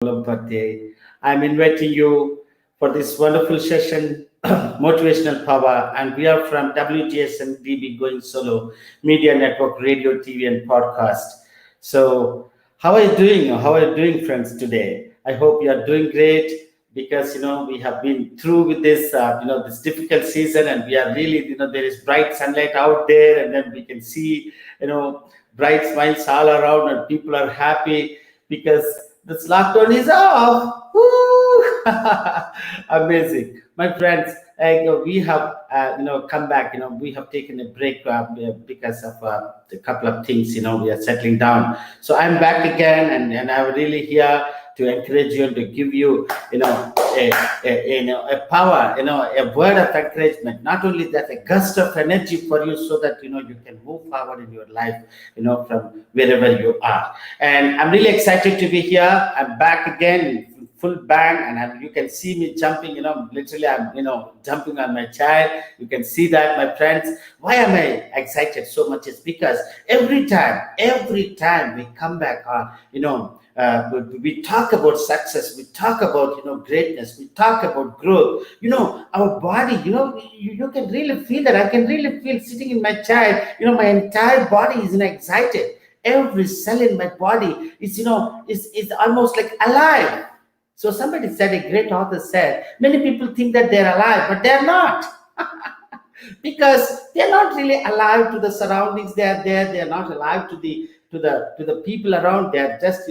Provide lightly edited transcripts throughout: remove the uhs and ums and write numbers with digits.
birthday. I'm inviting you for this wonderful session, Motivational Power, and we are from WGSN-DB Going Solo Media Network, Radio, TV, and Podcast. So, how are you doing? How are you doing, friends, today? I hope you are doing great because we have been through with this this difficult season, and we are really there is bright sunlight out there, and then we can see bright smiles all around, and people are happy because this lockdown is off. Woo! Amazing, my friends. We have come back. We have taken a break because of a couple of things. We are settling down. So I'm back again, and I'm really here to encourage you and to give you a power, a word of encouragement. Not only that, a gust of energy for you, so that you can move forward in your life, from wherever you are. And I'm really excited to be here. I'm back again in full bang, and you can see me jumping. Literally, I'm jumping on my chair. You can see that, my friends. Why am I excited so much? Is because every time we come back on, we talk about success, we talk about greatness, we talk about growth. Our body, you can really feel that. I can really feel sitting in my chair. My entire body is excited. Every cell in my body is almost like alive. So somebody said, a great author said, many people think that they're alive, but they're not. Because they're not really alive to the surroundings. They are there. They are not alive to the people around. They are just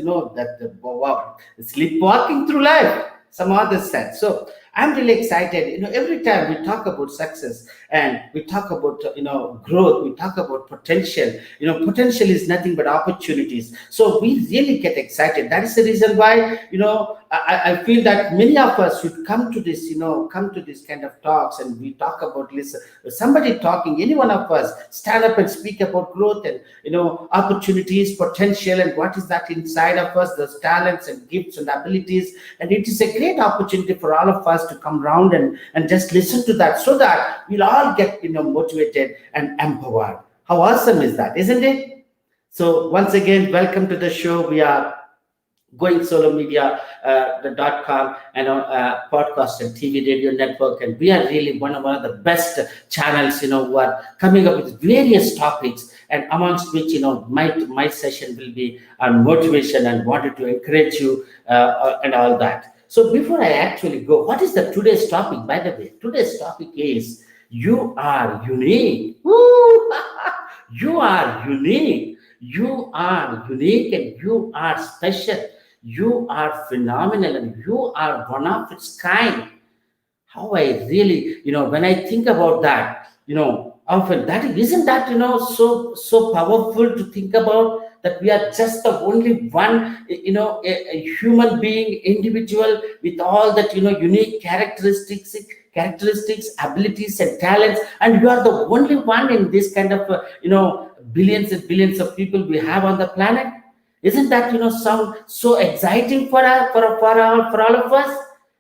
sleepwalking through life. Some others said. So I'm really excited. Every time we talk about success and we talk about growth, we talk about potential. Potential is nothing but opportunities. So we really get excited. That is the reason why I feel that many of us should come to this kind of talks, and we talk about somebody talking. Any one of us stand up and speak about growth and opportunities, potential, and what is that inside of us, those talents and gifts and abilities. And it is a great opportunity for all of us to come round and just listen to that, so that we'll all get motivated and empowered. How awesome is that, isn't it? So once again, welcome to the show. We are GoingSoloMedia.com and podcast and TV radio network, and we are really one of the best channels who are coming up with various topics, and amongst which my session will be on motivation and wanted to encourage you and all that. So before I actually go, what is the today's topic? By the way, today's topic is you are unique. Woo! You are unique. You are unique, and you are special. You are phenomenal, and you are one of its kind. How I really, when I think about that, often that isn't that so powerful to think about, that we are just the only one, a human being, individual with all that unique characteristics, abilities, and talents, and you are the only one in this kind of billions and billions of people we have on the planet. Isn't that sound so exciting for all of us?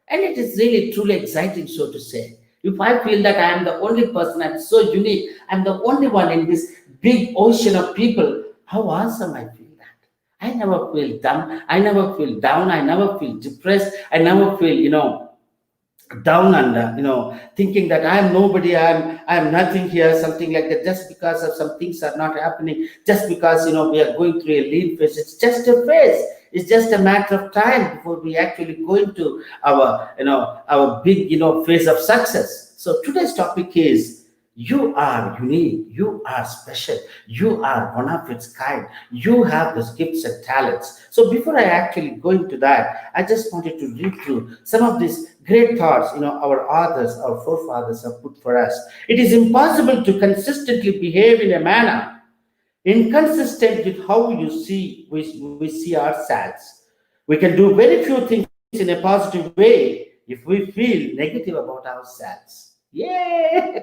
And it is really truly exciting, so to say. If I feel that I am the only person, I'm so unique, I'm the only one in this big ocean of people, how awesome I feel that. I never feel dumb, I never feel down, I never feel depressed, I never feel down under, thinking that I am nobody, I am nothing here, something like that, just because of some things are not happening, just because we are going through a lean phase. It's just a phase. It's just a matter of time before we actually go into our big phase of success. So today's topic is, you are unique, you are special, you are one of its kind, you have those gifts and talents. So before I actually go into that, I just wanted to read through some of these great thoughts our authors, our forefathers have put for us. It is impossible to consistently behave in a manner inconsistent with how we see ourselves. We can do very few things in a positive way if we feel negative about ourselves. Yeah.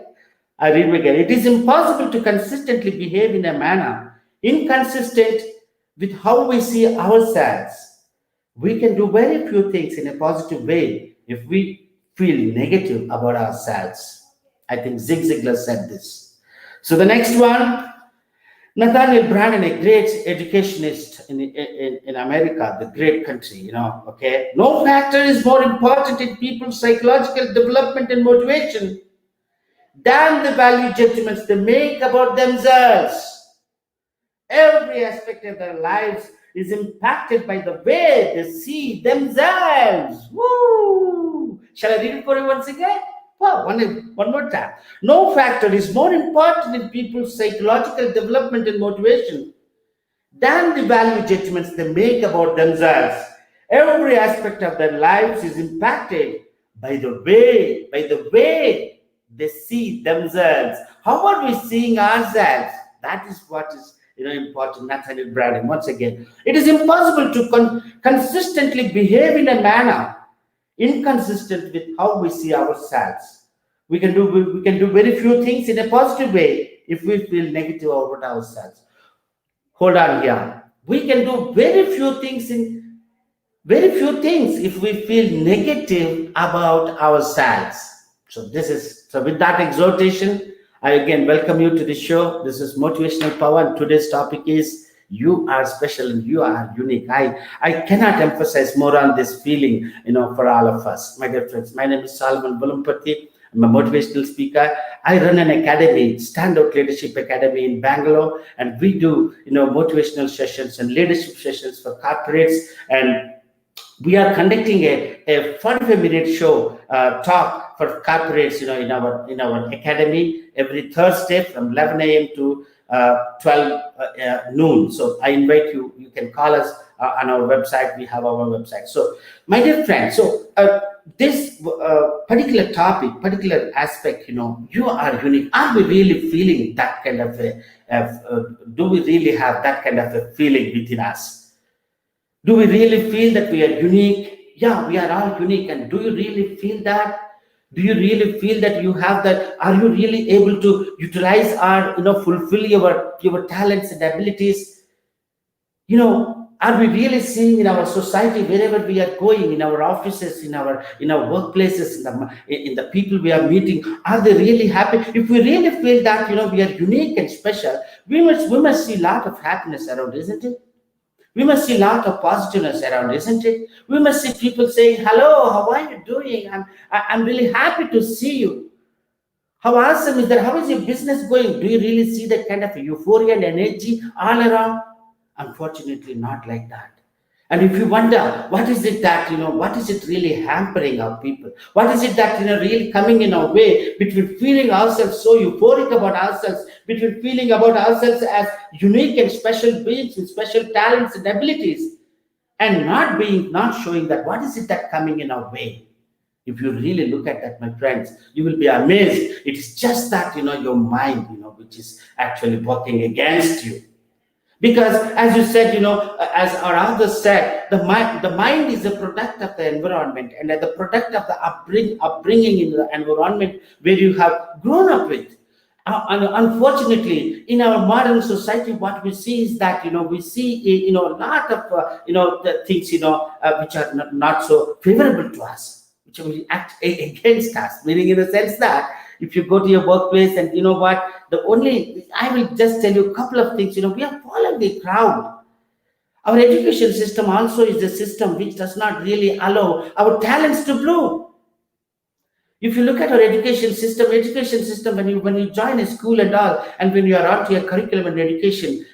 I read again. It is impossible to consistently behave in a manner inconsistent with how we see ourselves. We can do very few things in a positive way if we feel negative about ourselves. I think Zig Ziglar said this. So the next one, Nathaniel Branden, a great educationist in America, the great country, okay. No factor is more important in people's psychological development and motivation than the value judgments they make about themselves. Every aspect of their lives is impacted by the way they see themselves. Woo! Shall I read it for you once again? Well, one more time. No factor is more important in people's psychological development and motivation than the value judgments they make about themselves. Every aspect of their lives is impacted by the way they see themselves. How are we seeing ourselves? That is what is important. Nathaniel Branden. Once again, it is impossible to consistently behave in a manner inconsistent with how we see ourselves. We can do very few things in a positive way if we feel negative about ourselves. Hold on here. We can do very few things if we feel negative about ourselves. So with that exhortation, I again welcome you to the show. This is Motivational Power, and today's topic is you are special and you are unique. I cannot emphasize more on this feeling, for all of us. My dear friends, my name is Solomon Bulumpati. I'm a motivational speaker. I run an academy, Standout Leadership Academy in Bangalore, and we do, motivational sessions and leadership sessions for corporates. And we are conducting a 45-minute show talk for corporates, in our academy every Thursday from 11 a.m. to 12 noon. So I invite you. You can call us on our website. We have our website. So, my dear friends, this particular topic, particular aspect, you are unique. Are we really feeling that kind of do we really have that kind of a feeling within us? Do we really feel that we are unique? Yeah, we are all unique. And do you really feel that? Do you really feel that you have that? Are you really able to utilize or fulfill your talents and abilities? Are we really seeing in our society, wherever we are going, in our offices, in our workplaces, in the people we are meeting, are they really happy? If we really feel that we are unique and special, we must see a lot of happiness around, isn't it? We must see a lot of positiveness around, isn't it? We must see people saying, "Hello, how are you doing? I'm really happy to see you. How awesome is that? How is your business going?" Do you really see that kind of euphoria and energy all around? Unfortunately, not like that. And if you wonder, what is it that, what is it really hampering our people? What is it that, really coming in our way between feeling ourselves so euphoric about ourselves, between feeling about ourselves as unique and special beings with special talents and abilities, and not showing that, what is it that coming in our way? If you really look at that, my friends, you will be amazed. It is just that, your mind, which is actually working against you. Because, as you said, as our others said, the mind is a product of the environment and the product of the upbringing in the environment where you have grown up with. And unfortunately, in our modern society, what we see is that we see a lot of the things which are not so favorable to us, which will act against us. Meaning, in the sense that if you go to your workplace and I will just tell you a couple of things. We are following the crowd. Our education system also is a system which does not really allow our talents to bloom. If you look at our education system, when you join a school and all, and when you are onto your curriculum and education,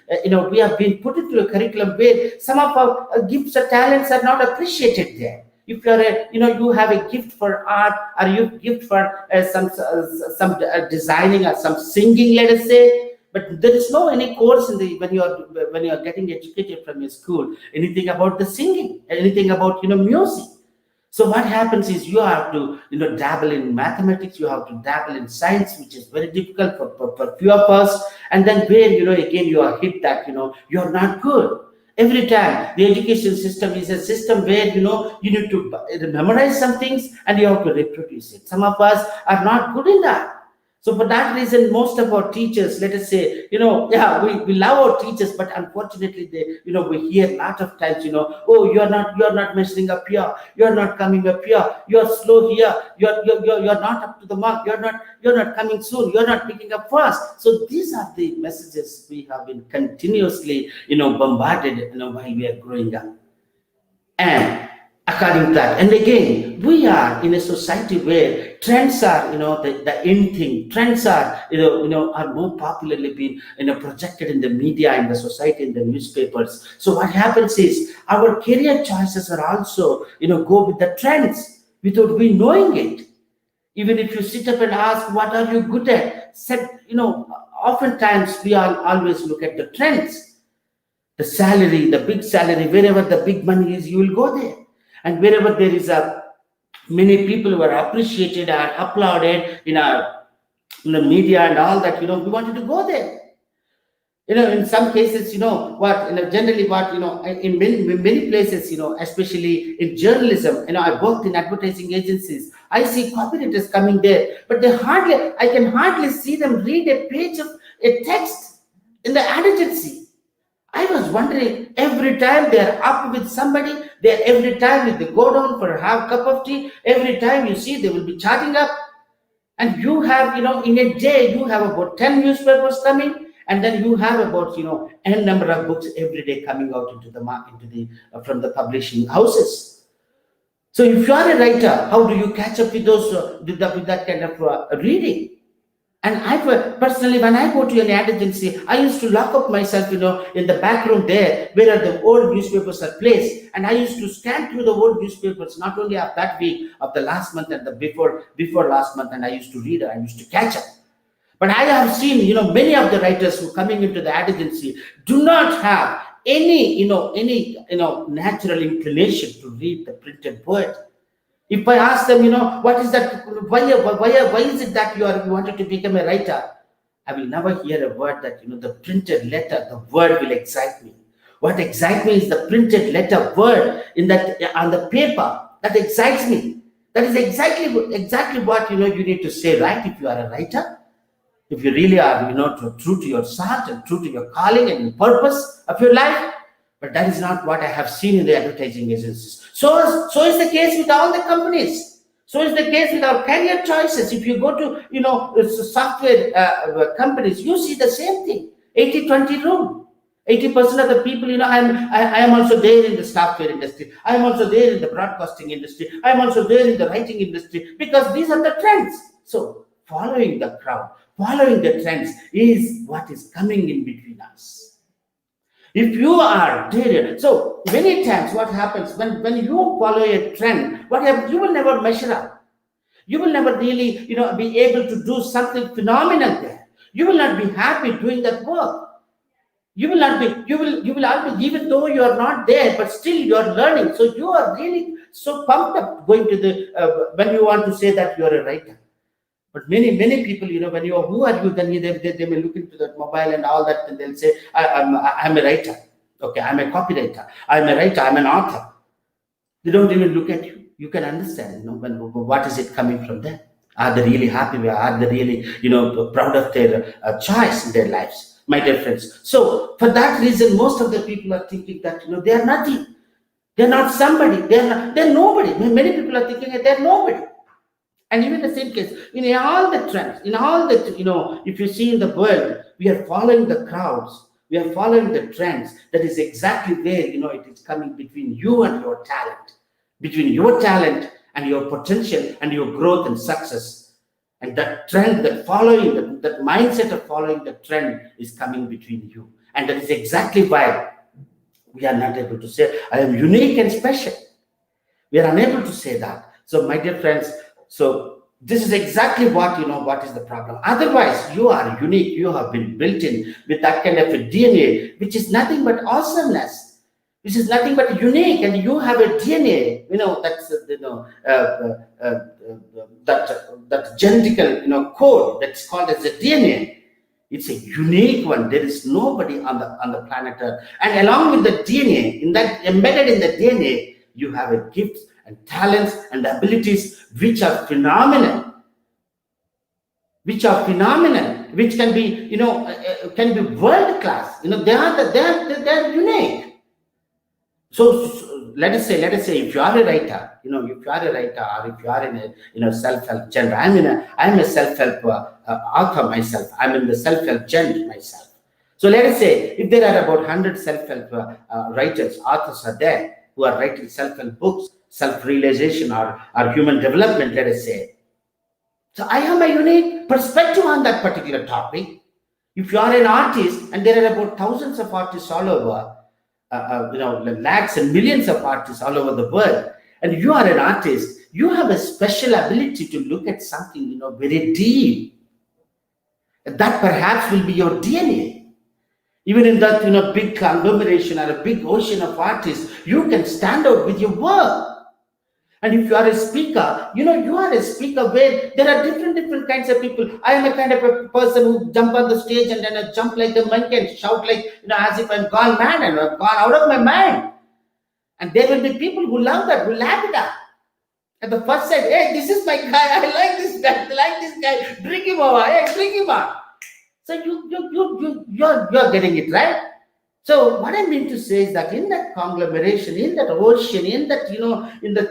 we have been put into a curriculum where some of our gifts or talents are not appreciated there. If you're you have a gift for art, or you gift for some designing or some singing, let us say, but there is no any course when you are getting educated from your school, anything about the singing, anything about music. So what happens is you have to dabble in mathematics, you have to dabble in science, which is very difficult for few of us, and then where again you are hit that you are not good. Every time the education system is a system where you need to memorize some things and you have to reproduce it. Some of us are not good in that. So for that reason, most of our teachers, let us say, yeah, we love our teachers, but unfortunately, we hear a lot of times, oh, you're not measuring up here, you're not coming up here, you're slow here, you're not up to the mark, you're not coming soon, you're not picking up fast. So these are the messages we have been continuously, bombarded, while we are growing up. And according to that, and again, we are in a society where trends are, the in thing. Trends are, are more popularly being, projected in the media, in the society, in the newspapers. So what happens is our career choices are also, go with the trends without we knowing it. Even if you sit up and ask, what are you good at? Said, oftentimes we always look at the trends. The salary, the big salary, wherever the big money is, you will go there. And wherever there is many people who are appreciated and applauded in the media and all that, we wanted to go there. In some cases, generally what, in many places, especially in journalism, I worked in advertising agencies. I see copywriters coming there, but I can hardly see them read a page of a text in the ad agency. I was wondering, every time they're up with somebody, every time they go down for a half cup of tea, every time you see they will be chatting up. And you have, in a day, you have about 10 newspapers coming, and then you have about, n number of books every day coming out into the market, from the publishing houses. So if you are a writer, how do you catch up with those, with that kind of reading? And personally, when I go to an ad agency, I used to lock up myself, in the back room there, where the old newspapers are placed. And I used to scan through the old newspapers, not only of that week, of the last month and the before last month, and I used to read, I used to catch up. But I have seen, many of the writers who coming into the ad agency do not have any natural inclination to read the printed word. If I ask them, what is that? Why is it that you wanted to become a writer? I will never hear a word that, the printed letter, the word will excite me. What excites me is the printed letter word on the paper that excites me. That is exactly what, you need to say, right? If you are a writer, if you really are, true to your heart and true to your calling and purpose of your life. But that is not what I have seen in the advertising agencies. So is the case with all the companies. So is the case with our career choices. If you go to, software companies, you see the same thing. 80-20 rule. 80% of the people, I am also there in the software industry. I am also there in the broadcasting industry. I am also there in the writing industry, because these are the trends. So following the crowd, following the trends is what is coming in between us. If you are there, so many times what happens when you follow a trend, what happens? You will never measure up. You will never really, be able to do something phenomenal there. You will not be happy doing that work. You will not be, you will always, even though you are not there, but still you are learning. So you are really so pumped up going to when you want to say that you are a writer. But many people, when you are, who are you? Then they may look into that mobile and all that, and they'll say, I'm a writer. Okay, I'm a copywriter. I'm a writer. I'm an author. They don't even look at you. You can understand, what is it coming from them? Are they really happy? Are they really, proud of their choice in their lives, my dear friends? So for that reason, most of the people are thinking that, they are nothing. They're not somebody. They're nobody. Many people are thinking that they're nobody. And even the same case, in all the trends, in all the, if you see in the world, we are following the crowds, we are following the trends. That is exactly where, it is coming between you and your talent, between your talent and your potential and your growth and success. And that trend, that following, that mindset of following the trend is coming between you. And that is exactly why we are not able to say, I am unique and special. We are unable to say that. So, my dear friends, so this is exactly what, what is the problem. Otherwise, you are unique. You have been built in with that kind of a DNA, which is nothing but awesomeness. This is nothing but unique, and you have a DNA, that's, that genetical, code that's called as a DNA. It's a unique one. There is nobody on the planet Earth. And along with the DNA, embedded in the DNA, you have a gift and talents and abilities which are phenomenal, which are phenomenal, which can be, can be world class. They're unique. So let us say, if you are a writer, or if you are in a, self-help genre. I'm a self-help author myself. I'm in the self-help genre myself. So let us say, if there are about 100 self-help writers, authors are there who are writing self-help books, self-realization or human development, let us say. So I have a unique perspective on that particular topic. If you are an artist, and there are about thousands of artists all over, lakhs and millions of artists all over the world, and you are an artist, you have a special ability to look at something, very deep. That perhaps will be your DNA. Even in that, big conglomeration or a big ocean of artists, you can stand out with your work. And if you are a speaker, you are a speaker where there are different kinds of people. I am a kind of a person who jump on the stage and then I jump like a monkey and shout like, as if I'm gone mad and I've gone out of my mind. And there will be people who love that, who laugh it up. At the first sight, hey, this is my guy. I like this guy. Bring him over. Hey, bring him up. So you're getting it, right? So what I mean to say is that in that conglomeration, in that ocean, in that, in the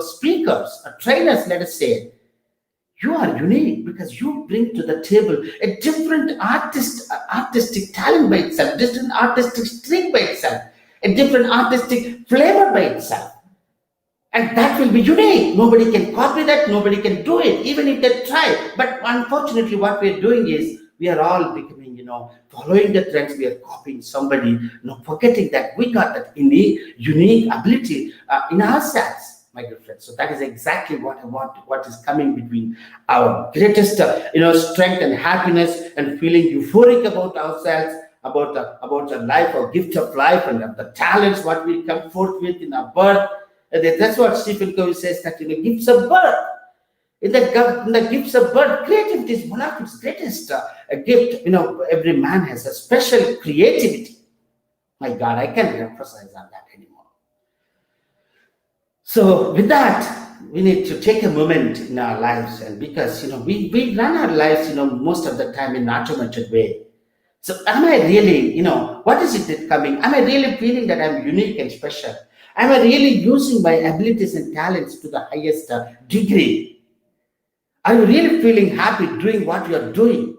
speakers, trainers, let us say, you are unique because you bring to the table a different artistic talent by itself, different artistic string by itself, a different artistic flavor by itself. And that will be unique. Nobody can copy that. Nobody can do it, even if they try. But unfortunately, what we're doing is we are all becoming, following the trends. We are copying somebody, forgetting that we got that unique ability in ourselves, my good friends. So that is exactly what I want, what is coming between our greatest, strength and happiness and feeling euphoric about ourselves, about the life or gift of life and the talents, what we come forth with in our birth. That's what Stephen Covey says, that gifts of birth. In the gifts of birth, creativity is one of its greatest gift. Every man has a special creativity. My God, I can't emphasize on that anymore. So with that, we need to take a moment in our lives, and because we run our lives most of the time in an automated way. So am I really, what is it coming? Am I really feeling that I'm unique and special? Am I really using my abilities and talents to the highest degree? Are you really feeling happy doing what you are doing?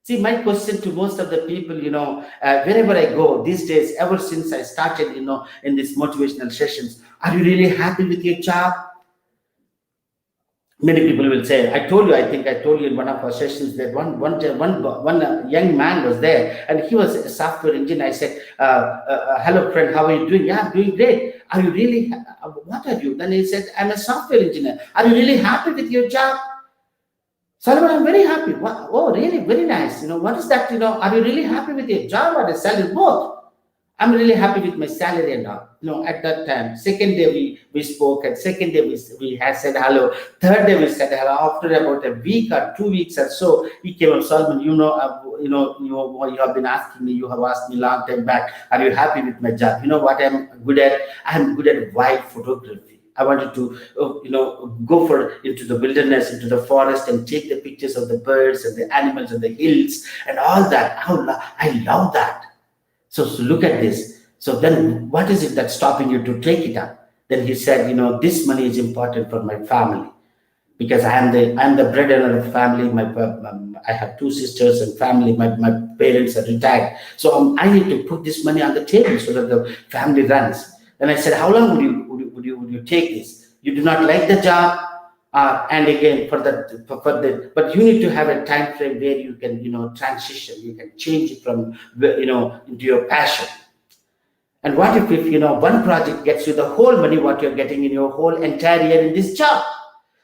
See, my question to most of the people, wherever I go these days, ever since I started, in these motivational sessions, are you really happy with your job? Many people will say, I think I told you in one of our sessions that one young man was there and he was a software engineer. I said, hello friend, how are you doing? Yeah, I'm doing great. Are you really, what are you? Then he said, I'm a software engineer. Are you really happy with your job? Solomon, I'm very happy. What? Oh, really? Very nice. What is that? Are you really happy with your job or the salary? Both. I'm really happy with my salary and all. At that time, second day we spoke, and second day we had said hello. Third day we said hello. After about a week or 2 weeks or so, he came up, Solomon, you have been asking me, you have asked me long time back, are you happy with my job? You know what I'm good at? I'm good at wild photography. I wanted to, go into the wilderness, into the forest, and take the pictures of the birds and the animals and the hills and all that. I love that. So look at this. So then, what is it that's stopping you to take it up? Then he said, this money is important for my family because I'm the breadwinner of family. I have 2 sisters and family. My parents are retired, so I need to put this money on the table so that the family runs. Then I said, how long would you take this? You do not like the job, and again but you need to have a time frame where you can transition. You can change it from into your passion. And what if one project gets you the whole money what you're getting in your whole entire year in this job?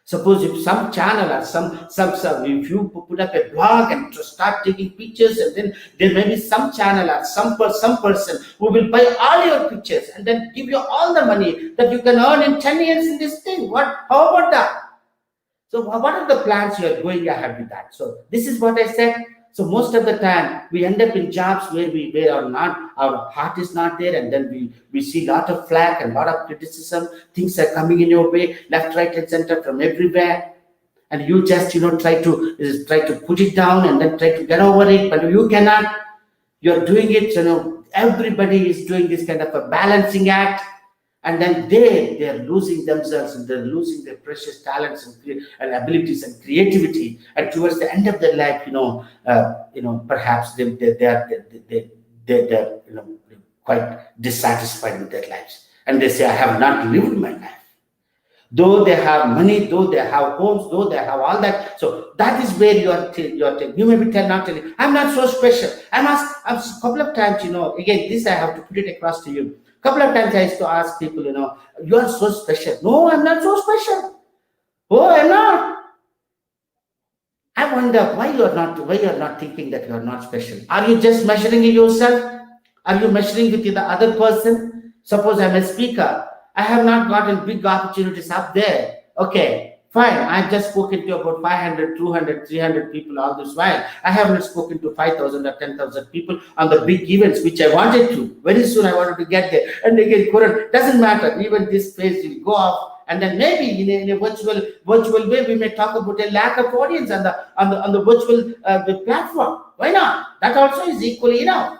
Suppose if some channel or some if you put up a blog and to start taking pictures, and then there may be some channel or some person who will buy all your pictures and then give you all the money that you can earn in 10 years in this thing. How about that? So what are the plans you are going ahead with that? So this is what I said. So most of the time we end up in jobs where our heart is not there, and then we see a lot of flack and a lot of criticism. Things are coming in your way, left, right, and center, from everywhere. and you just try to put it down and then try to get over it, but you cannot. You're doing it, everybody is doing this kind of a balancing act, and then they're losing themselves, and they're losing their precious talents and abilities and creativity, and towards the end of their life, perhaps they're quite dissatisfied with their lives, and they say, I have not lived my life. Though they have money, though they have homes, though they have all that. So that is where you may be not telling, I'm not so special. I'm asked a couple of times, again, this I have to put it across to you. A couple of times I used to ask people, you are so special. No, I'm not so special. Oh, I'm not. I wonder why you're not thinking that you're not special. Are you just measuring yourself? Are you measuring with the other person? Suppose I'm a speaker. I have not gotten big opportunities up there. Okay, fine. I've just spoken to about 500, 200, 300 people all this while. I haven't spoken to 5,000 or 10,000 people on the big events, which I wanted to. Very soon I wanted to get there. And again, Quran, doesn't matter. Even this phase will go off. And then maybe in a virtual way, we may talk about a lack of audience on the virtual platform. Why not? That also is equally enough.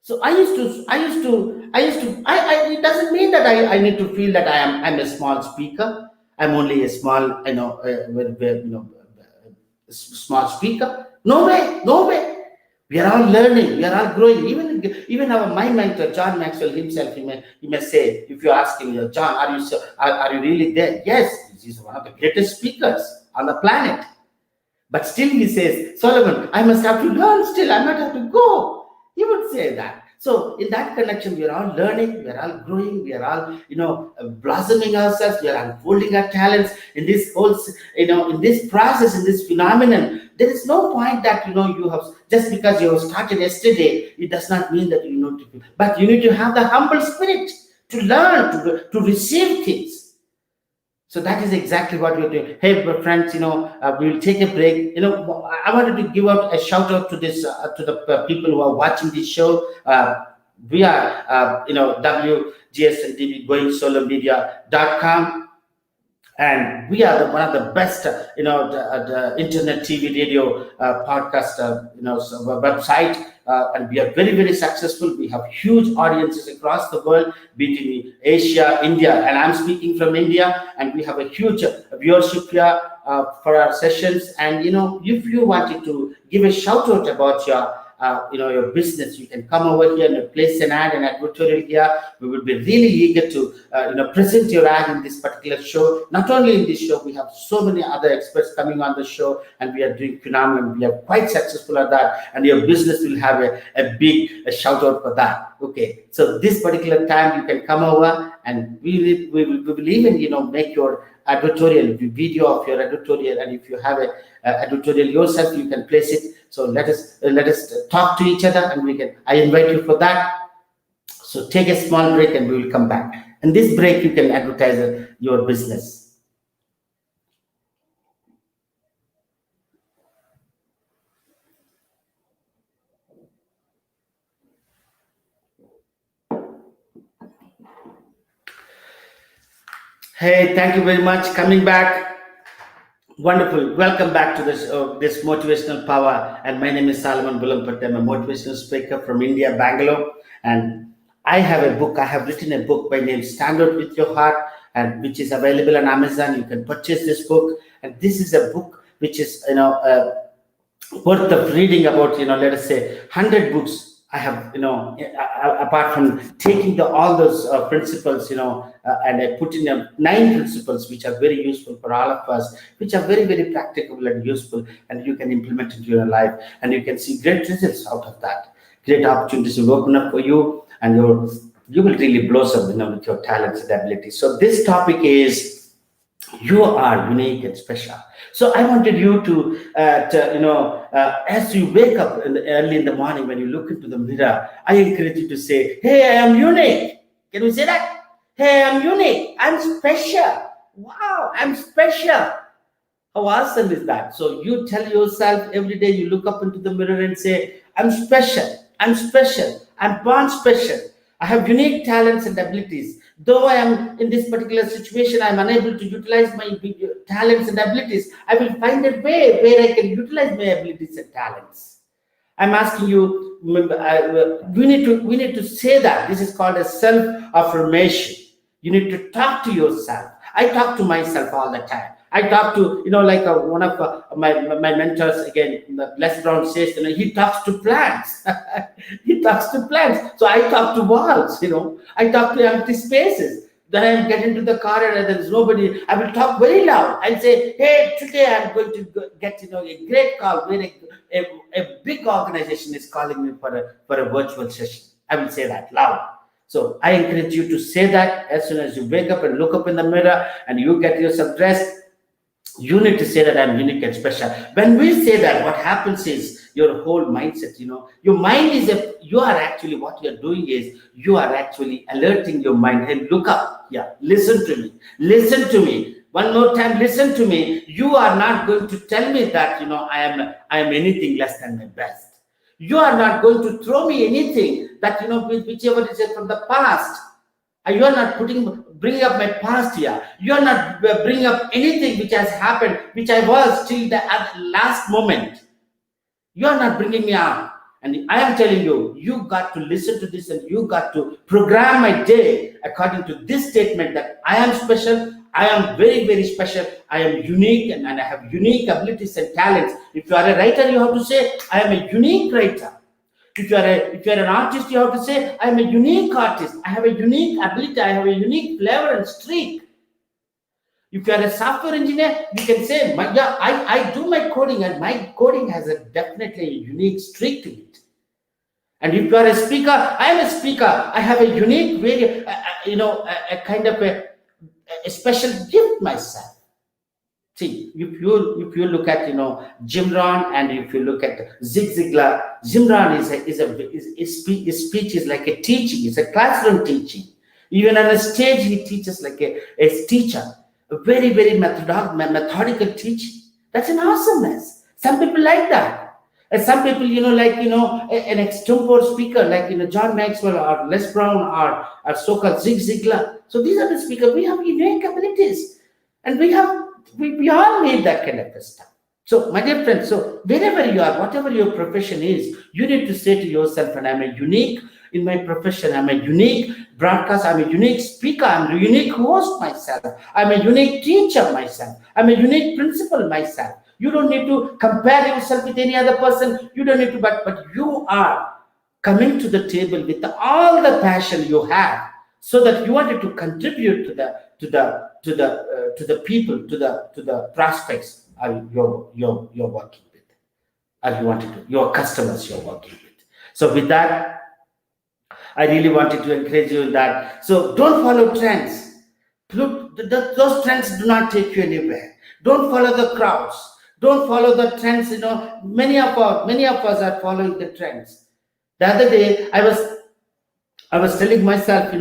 So it doesn't mean that I need to feel that I'm a small speaker. I'm only a small, small speaker. No way. We are all learning. We are all growing. Even my mentor, John Maxwell himself, he may say, if you ask him, John, are you really there? Yes, he's one of the greatest speakers on the planet. But still he says, Solomon, I must have to learn still. I might have to go. He would say that. So in that connection, we are all learning, we are all growing, we are all, blossoming ourselves, we are unfolding our talents in this whole, in this process, in this phenomenon. There is no point that, you have, just because you have started yesterday, it does not mean that you know to, but you need to have the humble spirit to learn, to receive things. So that is exactly what we're doing. Hey, friends, we will take a break. I wanted to give out a shout out to this, to the people who are watching this show. We are, WGSN-DB-GoingSoloNetwork.com. And we are one of the best, the internet, TV, radio, podcast, website. And we are very, very successful. We have huge audiences across the world, be it in Asia, India, and I'm speaking from India. And we have a huge viewership here for our sessions. And, if you wanted to give a shout out about your business, you can come over here and place an advertorial here. We will be really eager to present your ad in this particular show. Not only in this show, we have so many other experts coming on the show, and we are doing phenomenal. We are quite successful at that, and your business will have a big shout out for that. Okay, so this particular time you can come over, and we will even make your advertorial video of your advertorial, and if you have a advertorial yourself, you can place it. So let us talk to each other, and I invite you for that. So take a small break, and we will come back. And this break, you can advertise your business. Hey, thank you very much. Coming back. Wonderful. Welcome back to this motivational power. And my name is Solomon Bulampatti. I'm a motivational speaker from India, Bangalore. And I have a book. I have written a book by name Stand Out With Your Heart, and which is available on Amazon. You can purchase this book. And this is a book which is, worth of reading about, let us say 100 books. I have, apart from taking all those principles, and I put in 9 principles which are very useful for all of us, which are very, very practicable and useful, and you can implement into your life, and you can see great results out of that. Great opportunities will open up for you, and you will really blossom, with your talents and abilities. So this topic is, you are unique and special. So I wanted you to as you wake up early in the morning, when you look into the mirror, I encourage you to say, hey, I am unique. Can we say that? Hey, I'm unique. I'm special. Wow, I'm special. How awesome is that? So you tell yourself every day, you look up into the mirror and say, I'm special. I'm special. I'm born special. I have unique talents and abilities Though I am in this particular situation, I am unable to utilize my talents and abilities, I will find a way where I can utilize my abilities and talents. I'm asking you, we need to say that. This is called a self-affirmation. You need to talk to yourself. I talk to myself all the time. I talk to, like one of my mentors, again, Les Brown says, he talks to plants. He talks to plants. So I talk to walls, I talk to empty spaces. Then I get into the car and there's nobody. I will talk very loud and say, hey, today I'm going to get, a great call where a big organization is calling me for a virtual session. I will say that loud. So I encourage you to say that as soon as you wake up and look up in the mirror and you get yourself dressed. You need to say that I'm unique and special. When we say that, what happens is your whole mindset, your mind is what you're doing is you are actually alerting your mind. Hey, look up. Yeah, listen to me. Listen to me. One more time, listen to me. You are not going to tell me that, I am anything less than my best. You are not going to throw me anything that, whichever is from the past. You are not bringing up my past here. You are not bringing up anything which has happened, which I was till the last moment. You are not bringing me up. And I am telling you, you got to listen to this and you got to program my day according to this statement that I am special. I am very, very special. I am unique and I have unique abilities and talents. If you are a writer, you have to say, I am a unique writer. If you are an artist, you have to say, I am a unique artist. I have a unique ability. I have a unique flavor and streak. If you are a software engineer, you can say, I do my coding and my coding has definitely a unique streak to it. And if you are a speaker, I am a speaker. I have a unique, very, a kind of a special gift myself. See, if you look at Jim Rohn and if you look at Zig Ziglar, Jim Rohn his speech is like a teaching. It's a classroom teaching. Even on a stage, he teaches like a teacher, a very, very methodical teaching. That's an awesomeness. Some people like that. And some people, an extempore speaker like John Maxwell or Les Brown or so-called Zig Ziglar. So these are the speakers. We have unique abilities, and we all need that kind of stuff. So, my dear friends, so wherever you are, whatever your profession is, you need to say to yourself, and I'm a unique in my profession, I'm a unique broadcaster, I'm a unique speaker, I'm a unique host myself, I'm a unique teacher myself, I'm a unique principal myself. You don't need to compare yourself with any other person. You don't need to, but you are coming to the table with all the passion you have, so that you wanted to contribute to the people, to the prospects you're working with, or you wanted to your customers you're working with. So with that, I really wanted to encourage you in that. So don't follow trends. Look, those trends do not take you anywhere. Don't follow the crowds. Don't follow the trends. Many of us are following the trends. The other day, I was telling myself,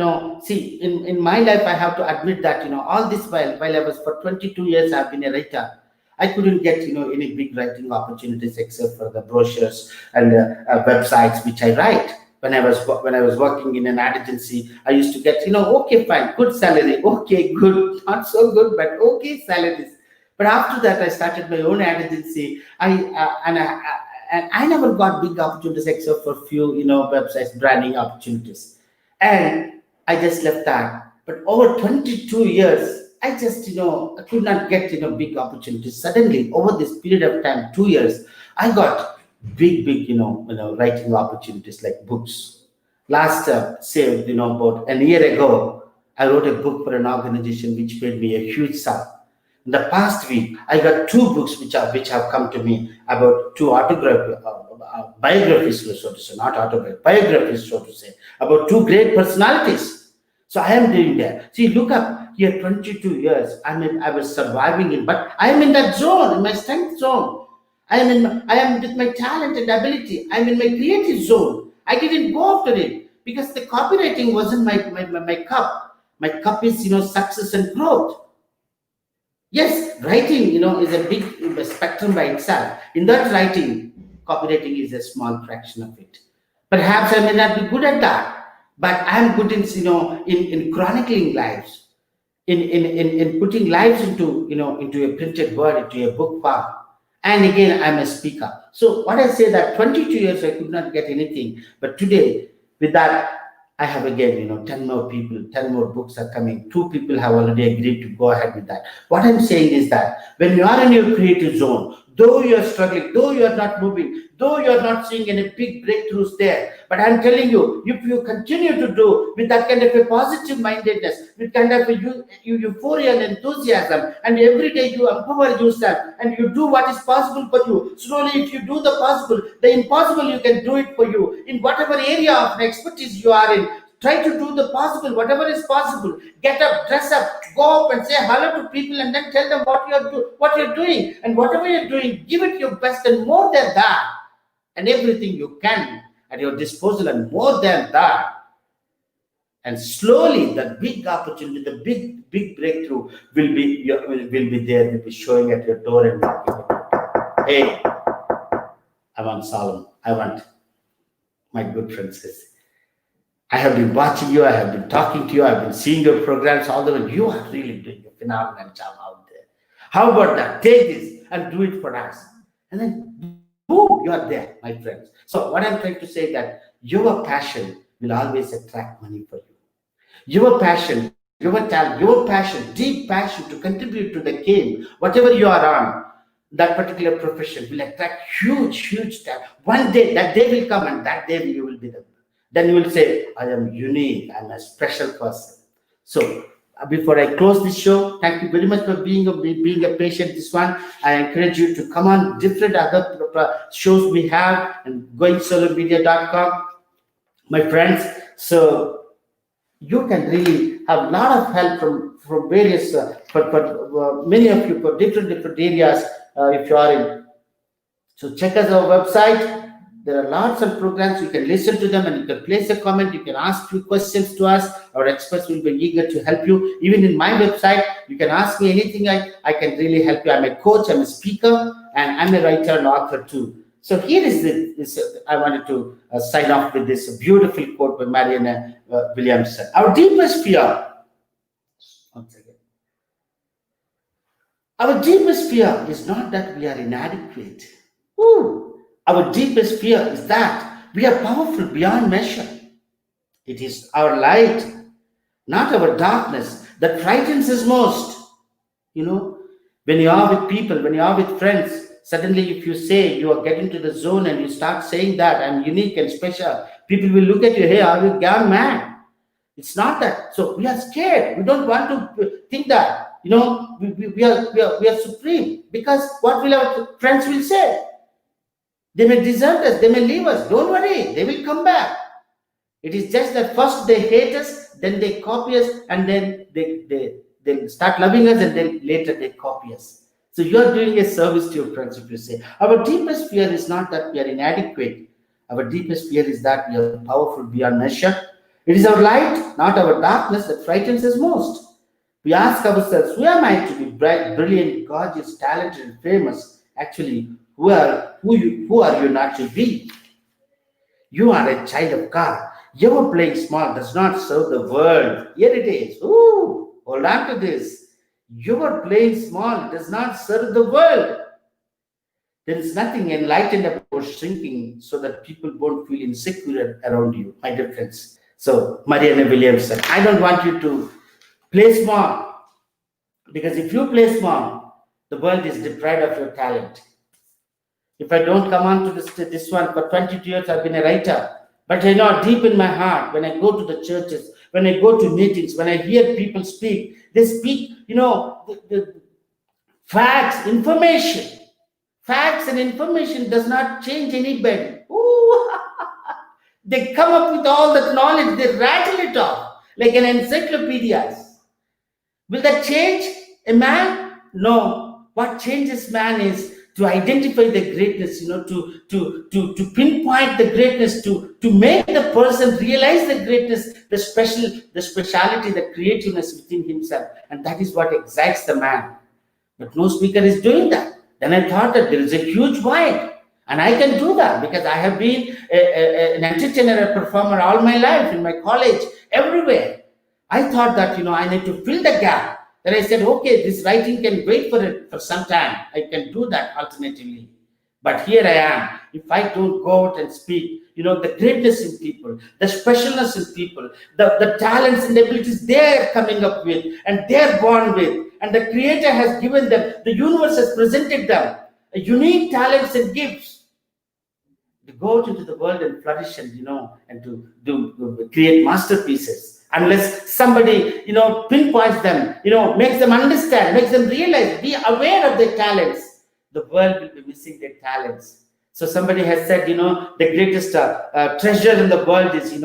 see, in my life, I have to admit that, all this while I was for 22 years, I've been a writer. I couldn't get, any big writing opportunities except for the brochures and websites which I write. When I was working in an ad agency, I used to get, okay, fine, good salary, okay, good, not so good, but okay salaries. But after that, I started my own ad agency. I never got big opportunities except for few, websites, branding opportunities. And I just left that. But over 22 years, I just, I could not get, big opportunities. Suddenly, over this period of time, 2 years, I got big, writing opportunities like books. Last, about a year ago, I wrote a book for an organization which paid me a huge sum. In the past week, I got 2 books which have come to me about 2 biographies, so to say, not autobiographies, biographies, so to say, about 2 great personalities. So I am doing that. See, look up here, 22 years. I was surviving it, but I am in that zone, in my strength zone. I am with my talent and ability. I am in my creative zone. I didn't go after it because the copywriting wasn't my cup. My cup is, success and growth. Yes, writing, is a big spectrum by itself. In that writing, copywriting is a small fraction of it. Perhaps I may not be good at that, but I'm good in chronicling lives, in putting lives into a printed word, into a book form. And again, I'm a speaker. So what I say that 22 years I could not get anything, but today with that I have again 10 more people, 10 more books are coming. 2 people have already agreed to go ahead with that. What I'm saying is that when you are in your creative zone, though you are struggling, though you are not moving, though you are not seeing any big breakthroughs there, but I'm telling you, if you continue to do with that kind of a positive mindedness, with kind of a euphoria and enthusiasm, and every day you empower yourself and you do what is possible for you, slowly if you do the possible, the impossible you can do it for you in whatever area of expertise you are in. Try to do the possible, whatever is possible. Get up, dress up, go up and say hello to people, and then tell them what you're doing, and whatever you're doing, give it your best and more than that, and everything you can at your disposal and more than that. And slowly, the big opportunity, the big breakthrough will be there. Will be showing at your door and knocking. Hey, I want Solomon. I want my good Francis. I have been watching you, I have been talking to you, I've been seeing your programs all the way. You are really doing a phenomenal job out there. How about that? Take this and do it for us. And then, boom, you are there, my friends. So what I'm trying to say is that your passion will always attract money for you. Your passion, your talent, your passion, deep passion to contribute to the game, whatever you are on, that particular profession will attract huge talent. One day, that day will come, and that day you will be the. Then you will say, I am unique, I'm a special person. So before I close this show, thank you very much for being a patient this one. I encourage you to come on different other shows we have and GoingSoloMedia.com, my friends. So you can really have a lot of help from various, many of you for different areas if you are in. So check us our website. There are lots of programs. You can listen to them and you can place a comment. You can ask few questions to us. Our experts will be eager to help you. Even in my website, you can ask me anything. I can really help you. I'm a coach, I'm a speaker, and I'm a writer and author too. So here is this. I wanted to sign off with this beautiful quote by Marianne Williamson. Our deepest fear. Once again. Our deepest fear is not that we are inadequate. Ooh. Our deepest fear is that we are powerful beyond measure. It is our light, not our darkness, that frightens us most. When you are with people, when you are with friends, suddenly if you say you are getting to the zone and you start saying that I'm unique and special, people will look at you, hey, are you gone mad? It's not that. So we are scared. We don't want to think that. We are supreme, because what will our friends will say? They may desert us, they may leave us. Don't worry, they will come back. It is just that first they hate us, then they copy us, and then they start loving us, and then later they copy us. So you are doing a service to your friends if you say. Our deepest fear is not that we are inadequate. Our deepest fear is that we are powerful beyond measure. It is our light, not our darkness, that frightens us most. We ask ourselves, who am I to be bright, brilliant, gorgeous, talented, and famous? Actually, who are you not to be? You are a child of God. Your playing small does not serve the world. Here it is. Ooh, hold on to this. Your playing small does not serve the world. There is nothing enlightened about shrinking so that people won't feel insecure around you, my dear friends. So, Marianne Williamson, I don't want you to play small, because if you play small, the world is deprived of your talent. If I don't come on to this one, for 22 years I've been a writer, but deep in my heart, when I go to the churches, when I go to meetings, when I hear people speak, they speak, the facts, information. Facts and information does not change anybody. Ooh. They come up with all that knowledge, they rattle it off like an encyclopedia. Will that change a man? No. What changes man is to identify the greatness, to pinpoint the greatness, to make the person realize the greatness, the speciality, the creativeness within himself. And that is what excites the man. But no speaker is doing that. Then I thought that there is a huge void. And I can do that because I have been an entertainer, a performer all my life, in my college, everywhere. I thought that, I need to fill the gap. Then I said, okay, this writing can wait for it for some time. I can do that alternatively. But here I am. If I don't go out and speak, the greatness in people, the specialness in people, the talents and abilities they're coming up with and they're born with, and the Creator has given them, the universe has presented them a unique talents and gifts to go out into the world and flourish and, and to create masterpieces. Unless somebody, pinpoints them, makes them understand, makes them realize, be aware of their talents, the world will be missing their talents. So somebody has said, the greatest treasure in the world is in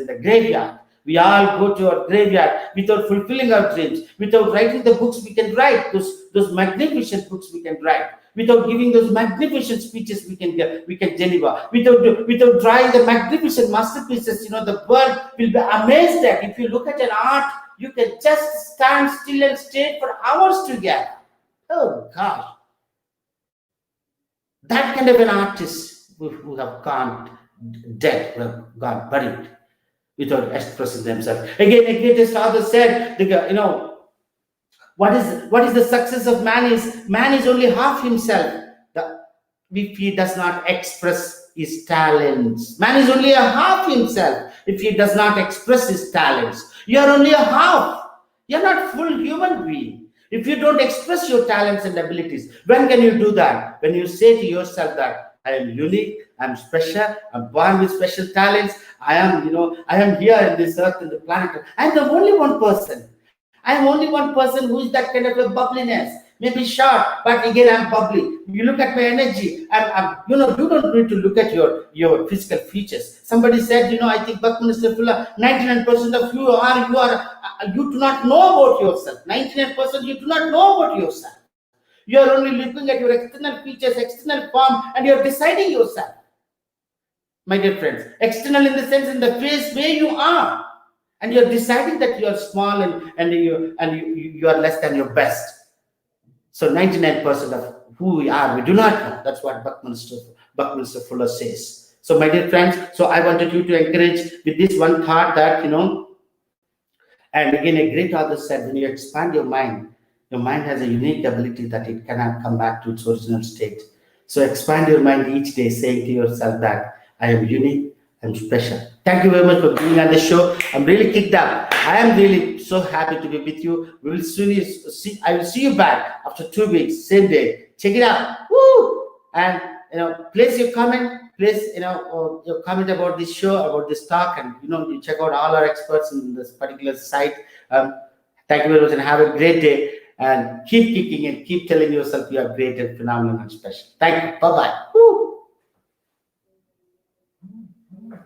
the graveyard. We all go to our graveyard without fulfilling our dreams, without writing the books we can write, those magnificent books we can write, without giving those magnificent speeches we can deliver, without drawing the magnificent masterpieces. The world will be amazed that if you look at an art, you can just stand still and stay for hours together. Oh gosh. That kind of an artist who have gone dead, who have gone buried without expressing themselves. Again, a greatest author said, what is the success of man is only half himself if he does not express his talents. Man is only a half himself if he does not express his talents. You are only a half. You are not full human being. If you don't express your talents and abilities, when can you do that? When you say to yourself that I am unique, I'm special, I'm born with special talents, I am here in this earth, in the planet. I'm the only one person. I'm only one person who is that kind of a bubbliness. Maybe short, but again, I'm bubbly. You look at my energy. You don't need to look at your physical features. Somebody said, I think Buckminster Fuller, 99% of you do not know about yourself. 99% you do not know about yourself. You are only looking at your external features, external form, and you're deciding yourself. My dear friends, external in the sense, in the face where you are, and you're deciding that you are small and you are less than your best. So 99% of who we are, we do not know. That's what Buckminster Fuller says. So my dear friends, so I wanted you to encourage with this one thought that, and again, a great author said, when you expand your mind has a unique ability that it cannot come back to its original state. So expand your mind each day, saying to yourself that I am unique, I'm special. Thank you very much for being on the show. I'm really kicked up. I am really so happy to be with you. We will soon see. I will see you back after 2 weeks, same day. Check it out. Woo! And place your comment. Place your comment about this show, about this talk, and you check out all our experts in this particular site. Thank you very much, and have a great day. And keep kicking and keep telling yourself you are great and phenomenal and special. Thank you. Bye bye.